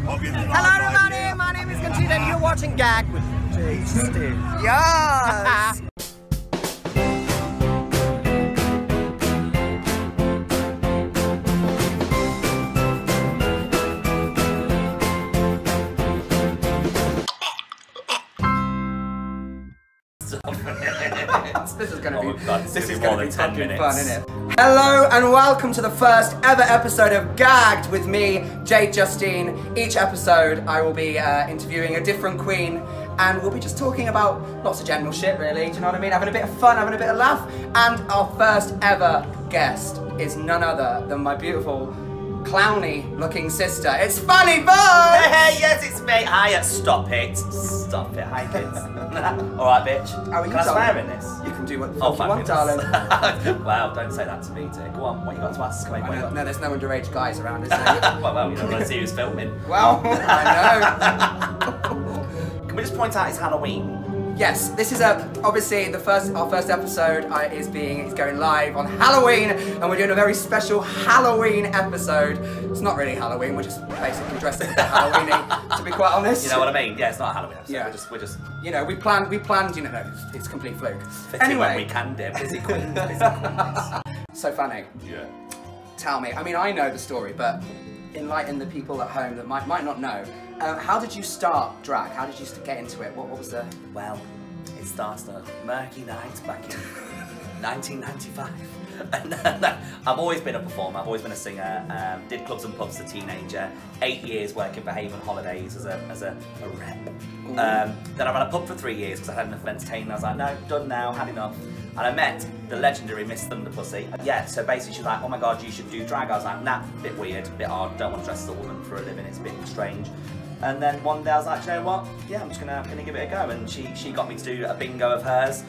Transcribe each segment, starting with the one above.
Hello everybody, my name is Justine and you're watching Gagged with Jade. Yes! This is going to be fucking fun, isn't it? Hello and welcome to the first ever episode of Gagged with me, Jade, Justine. Each episode I will be interviewing a different queen and we'll be just talking about lots of general shit really, do you know what I mean? Having a bit of fun, having a bit of laugh. And our first ever guest is none other than my beautiful clowny looking sister. It's Fanny Burns! Hey, yes, it's me. Hiya. Stop it. Stop it. Hi, kids. Alright, bitch. Can I swear in this? You can do what the fuck you want, darling. Wow, don't say that to me, dear. Go on, what you got to ask? No, there's no underage guys around, is there? well, you don't want to see who's filming. Well, I know. Can we just point out it's Halloween? Yes, this is obviously our first episode is going live on Halloween, and we're doing a very special Halloween episode. It's not really Halloween, we're just basically dressing up Halloweeny, to be quite honest. You know what I mean? Yeah, it's not a Halloween episode. Yeah. We're just. You know, we planned. You know, no, it's complete fluke. Anyway, we can do. Busy queen. So Fanny. Yeah. Tell me. I mean, I know the story, but enlighten the people at home that might not know. How did you start drag? How did you get into it? What was the... Well, it started on a murky night back in 1995. And I've always been a performer, I've always been a singer, did clubs and pubs as a teenager, 8 years working for Haven Holidays as a rep. Then I ran a pub for 3 years because I had enough of entertaining. I was like, no, done now, had enough. And I met the legendary Miss Thunderpussy. Yeah, so basically she was like, oh my god, you should do drag. I was like, nah, bit weird, bit odd, don't want to dress as a woman for a living, it's a bit strange. And then one day I was like, you know what? Yeah, I'm just gonna give it a go. And she got me to do a bingo of hers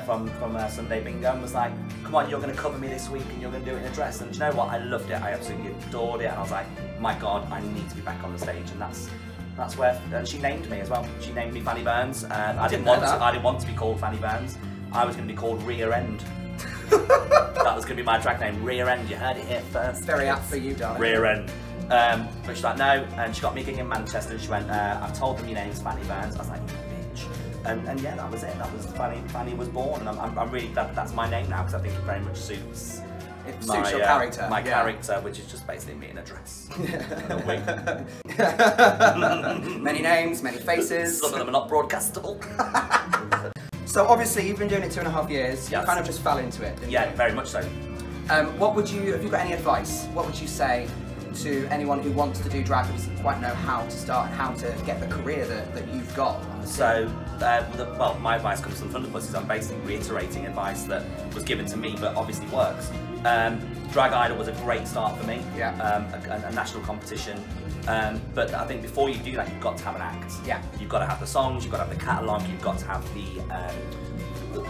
from her Sunday bingo, and was like, come on, you're gonna cover me this week, and you're gonna do it in a dress. And do you know what? I loved it. I absolutely adored it. And I was like, my god, I need to be back on the stage. And that's where. And she named me as well. She named me Fanny Burns. I didn't want to be called Fanny Burns. I was gonna be called Rear End. That was gonna be my drag name, Rear End. You heard it here first. Very apt for you, darling. Rear End. But she's like, no, and she got me a gig in Manchester, and she went, I've told them your name's Fanny Burns. I was like, bitch. And yeah, that was it. That was Fanny was born, and I'm really glad that's my name now, because I think it very much suits your character. My character, which is just basically me in a dress. And a wig. Many names, many faces. Some of them are not broadcastable. So obviously you've been doing it 2.5 years. Yes. You kind of just fell into it, didn't you? Yeah, very much so. Have you got any advice? What would you say to anyone who wants to do drag but doesn't quite know how to start and how to get the career that you've got? So, well, my advice comes from Thunderpussy. I'm basically reiterating advice that was given to me but obviously works. Drag Idol was a great start for me, yeah. A national competition. But I think before you do that, you've got to have an act. Yeah. You've got to have the songs, you've got to have the catalogue, you've got to have the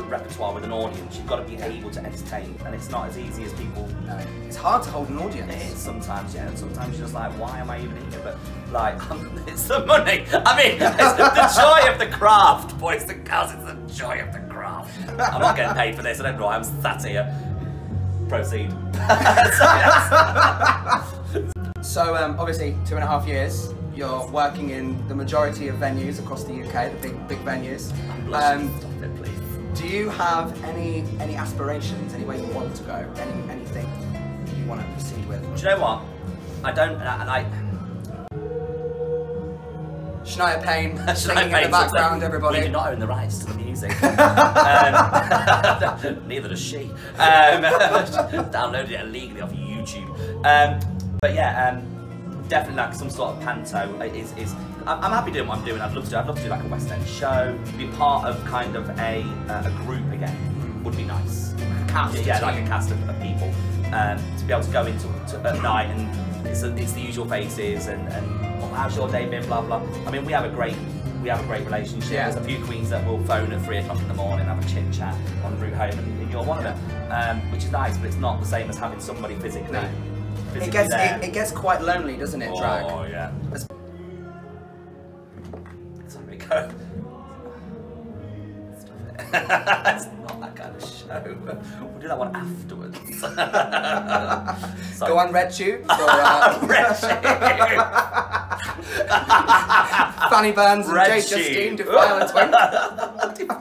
repertoire with an audience. You've got to be able to entertain, and it's not as easy as people. No, it's hard to hold an audience. It is sometimes, yeah. And sometimes you're just like, why am I even here? But like, it's the money. I mean, it's the joy of the craft, boys and girls. It's the joy of the craft. I'm not getting paid for this. I don't know. I'm sat here. Proceed. So obviously 2.5 years. You're working in the majority of venues across the UK, the big venues. Stop it, please. Do you have any aspirations, anywhere you want to go, anything you want to proceed with? Do you know what? I don't. Shania Payne singing in the background, everybody. We do not own the rights to the music. Neither does she. Downloaded it illegally off YouTube. But yeah, definitely like some sort of panto is. I'm happy doing what I'm doing. I'd love to do like a West End show. Be part of kind of a group again would be nice. Like a cast. Yeah, like a cast of people. To be able to go into at night and it's the usual faces and oh, how's your day been? Blah blah. I mean, we have a great relationship. Yeah. There's a few queens that will phone at 3 o'clock in the morning, have a chit chat on the route home, and you're one of them, which is nice. But it's not the same as having somebody physically. No. It gets quite lonely, doesn't it, drag? Oh yeah. There we go. It's not that kind of show. We'll do that one afterwards. Go on RedTube. RedTube. Fanny Burns and Red Jade sheep. Justine defile a twink.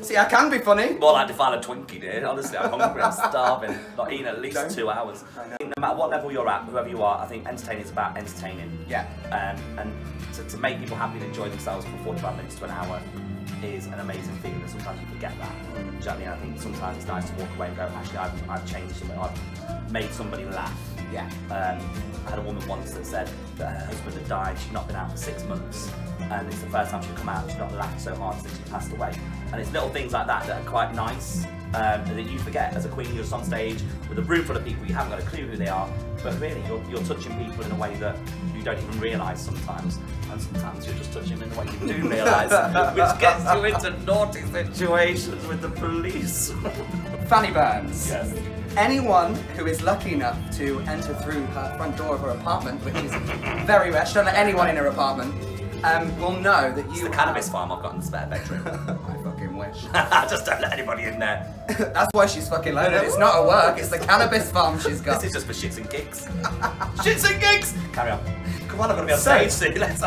See, I can be funny. More like defile a Twinkie, dude. Honestly, I'm hungry, I'm starving. Not eating at least 2 hours. No matter what level you're at, whoever you are, I think entertaining is about entertaining. Yeah. And to make people happy and enjoy themselves for 45 minutes to an hour is an amazing feeling, and sometimes you forget that. Do you know what I mean? I think sometimes it's nice to walk away and go, actually, I've changed something, I've made somebody laugh. Yeah. I had a woman once that said that her husband had died, she'd not been out for 6 months, and it's the first time she'd come out, she'd not laughed so hard since she passed away. And it's little things like that that are quite nice, that you forget. As a queen, you're just on stage with a room full of people, you haven't got a clue who they are, but really, you're touching people in a way that you don't even realise sometimes. And sometimes you're just touching them in a way you do realise, which gets you into naughty situations with the police. Fanny Burns. Yes. Anyone who is lucky enough to enter through her front door of her apartment, which is very rare, she don't let anyone in her apartment, will know that you. It's the cannabis farm I've got in the spare bedroom. I fucking wish. Just don't let anybody in there. That's why she's fucking loaded. It's not her work, it's the cannabis farm she's got. This is just for shits and gigs. Shits and gigs! Carry on. Come on, I'm going to be on stage soon. Let's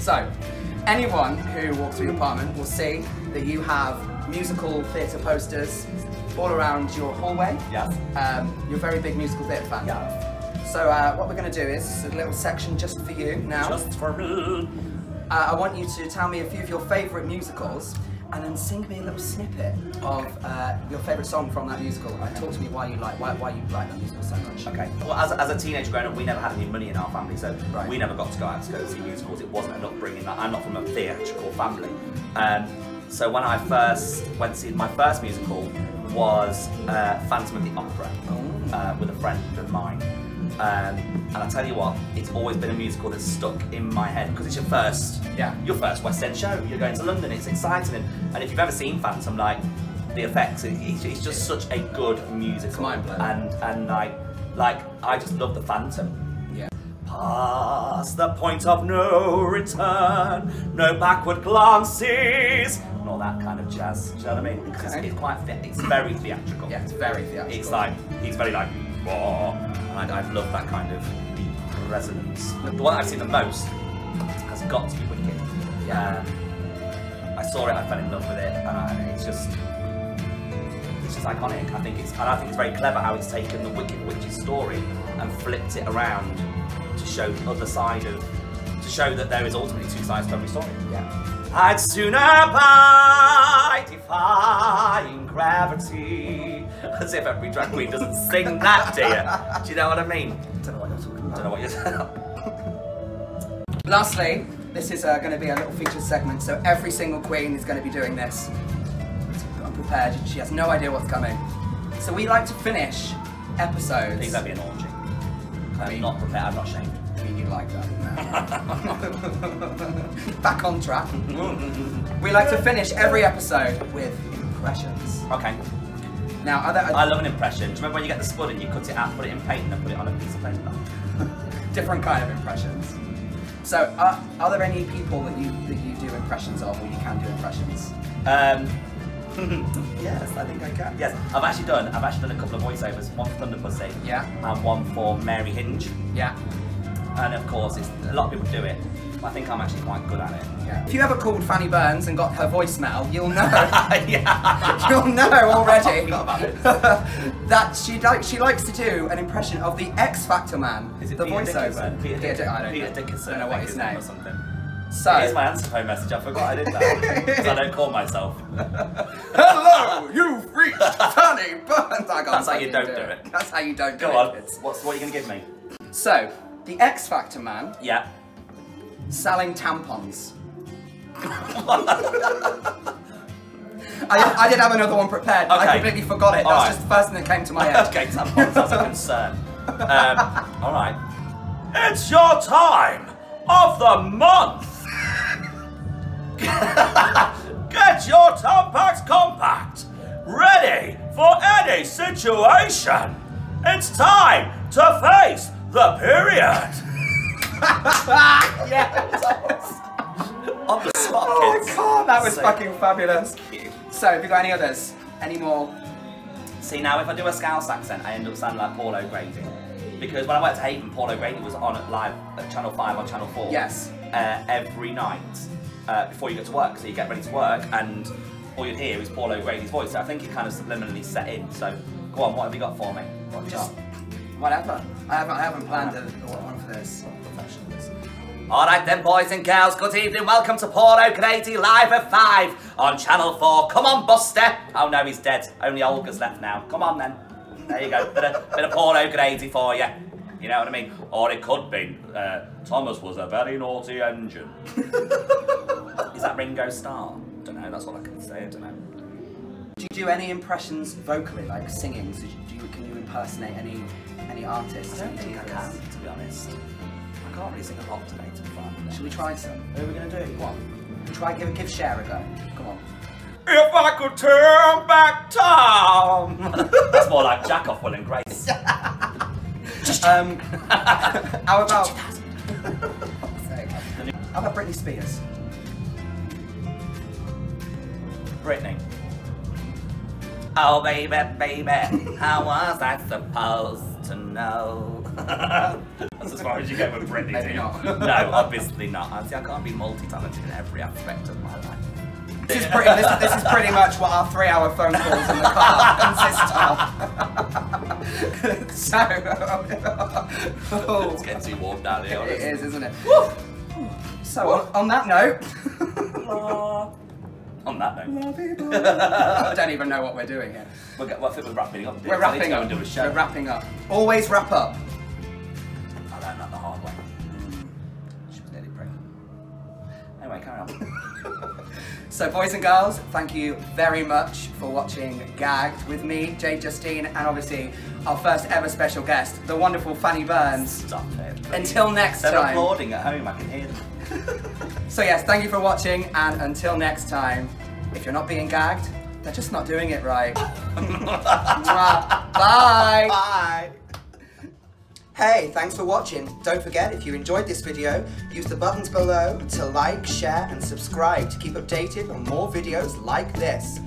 So, anyone who walks through your apartment will see that you have musical theatre posters all around your hallway. Yeah. You're a very big musical theatre fan. Yeah. So what we're going to do is a little section just for you now. Just for me. I want you to tell me a few of your favourite musicals and then sing me a little snippet of your favourite song from that musical and talk to me why you like that musical so much. Okay. Well, as a teenager growing up, we never had any money in our family, so Right. we never got to go out to go see musicals. It wasn't an upbringing. I'm not from a theatrical family. So when I first went to see my first musical was Phantom of the Opera with a friend of mine. And I tell you what, it's always been a musical that's stuck in my head because it's your first West End show. You're going to London, it's exciting, and if you've ever seen Phantom, like the effects, it's just such a good musical. It's mind-blowing. And like I just love the Phantom. Yeah. Past the point of no return, no backward glances, and all that kind of jazz. Do you know what I mean? Because it's very theatrical. Yeah, it's very theatrical. It's like he's very like, whoa. And I love that kind of deep resonance. The one I've seen the most has got to be Wicked. Yeah. I saw it, I fell in love with it, and it's just iconic. I think it's very clever how it's taken the Wicked Witch's story and flipped it around to show the other side to show that there is ultimately two sides to every story. Yeah. I'd sooner die defying gravity. As if every drag queen doesn't sing that, do you? Do you know what I mean? Don't know what you're talking about. Don't know what you're saying. Lastly, this is going to be a little featured segment, so every single queen is going to be doing this. I'm prepared, she has no idea what's coming. So we like to finish episodes. Please don't be an orgy. I'm not prepared, I'm not ashamed. I mean, you like that. Back on track. We like to finish every episode with impressions. Okay. Now, I love an impression. Do you remember when you get the spud and you cut it out, put it in paint, and then put it on a piece of paper? different kind of impressions. So, are there any people that you do impressions of, or you can do impressions? Yes, I think I can. Yes, I've actually done a couple of voiceovers. One for Thunder Pussy. Yeah. And one for Mary Hinge. Yeah. And of course, a lot of people do it, but I think I'm actually quite good at it. Yeah. If you ever called Fanny Burns and got her voicemail, you'll know. Yeah. You'll know already I forgot about it. that she likes to do an impression of the X Factor man. Is it the Peter voiceover? Dickinson? Peter Peter Dickinson. I don't know what his name or something. So Here's my answer phone message. I forgot I did that because I don't call myself. Hello, you've reached Fanny Burns. That's how you don't do it. That's how you don't do it. Go on. What are you going to give me? So, the X Factor man Yeah. selling tampons. I did have another one prepared, but I Okay. completely forgot it. That's just the first thing that came to my head. Okay, tampons. That's a concern. All right. It's your time of the month. Get your Tampax Compact ready for any situation. It's time to face the period. Yes. On the spot, Oh kids. my god, that was So fucking fabulous. cute. So, have you got any others? Any more? See, now if I do a Scouse accent, I end up sounding like Paul O'Grady. Because when I went to Haven, Paul O'Grady was on live at Channel 5 on Channel 4. Yes. Every night before you get to work. So you get ready to work and all you'd hear is Paul O'Grady's voice. So I think it kind of subliminally set in. So go on, what have you got for me? What have you got? Whatever. I haven't planned one for this. Alright then, boys and girls, good evening. Welcome to Paul O'Grady live at 5 on Channel 4. Come on, Buster. Oh no, he's dead. Only Olga's left now. Come on then. There you go. Bit of Paul O'Grady for you. You know what I mean? Or it could be, Thomas was a very naughty engine. Is that Ringo Starr? I don't know, that's all I can say, I don't know. Do you do any impressions vocally, like singing? So can you impersonate any artists? I don't think I can, to be honest. I can't really sing a lot today, to be fair. Should we try some? Who are we going to do? What? Try give Cher a go. Come on. If I could turn back time. That's more like Jack off Will and Grace. How about how about Britney Spears? Britney. Oh baby, baby, how was I supposed to know? That's as far as you get with Britney. Maybe not. No, obviously not. I can't be multi-talented in every aspect of my life. This is pretty much what our 3-hour phone calls in the car consist of. It's getting too warm down here. It is, isn't it? Woo! So on that note. On that note. I don't even know what we're doing here. I think we're wrapping up. We're wrapping up. Do a show. We're wrapping up. Always wrap up. I learned that the hard way. She was nearly pregnant. Anyway, carry on. So boys and girls, thank you very much for watching Gagged with me, Jade, Justine, and obviously our first ever special guest, the wonderful Fanny Burns. Stop it. Please. Until next time. They're applauding at home, I can hear them. So yes, thank you for watching, and until next time, if you're not being gagged, they're just not doing it right. Bye. Bye. Hey, thanks for watching. Don't forget, if you enjoyed this video, use the buttons below to like, share, and subscribe to keep updated on more videos like this.